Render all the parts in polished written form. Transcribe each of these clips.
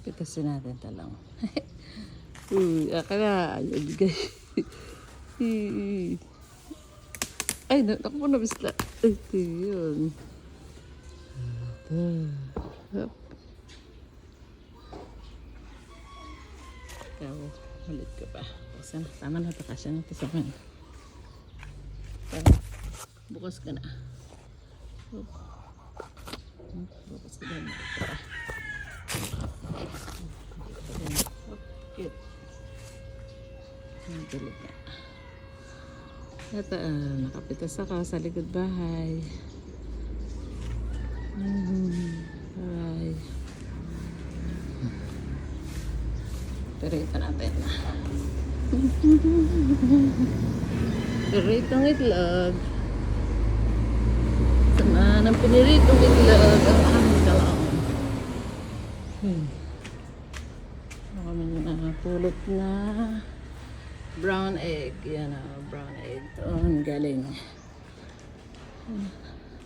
Pitasin natin talong. Uy, akala. Ayun, guys. Ay, naku po na bisla. Ito yun. Ito. Hop. Ikaw, ulit ka pa. Buksan na. Tama na ito. Kasya na ito sa man. Bukas ka na. Hop. Bukas ka na. Hop. Cute. Ang tulog na. At nakapitas ako sa likod bahay. Bye. Pero ito natin. Pero itong itlog. Sama ng piniritong itlog. Ang aming talong. Kami napulot na brown egg. Yan o, brown egg. Ito, ang galing.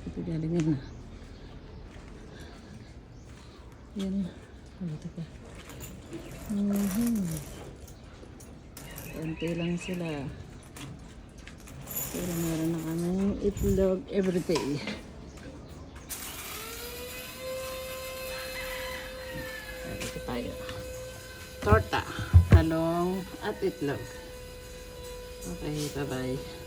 Ito galing yan na. Yan. Ito ka. Konti lang sila. Pero meron na kaming itlog everyday. Ito tayo. Torta, talong, at itlog. Okay, bye-bye.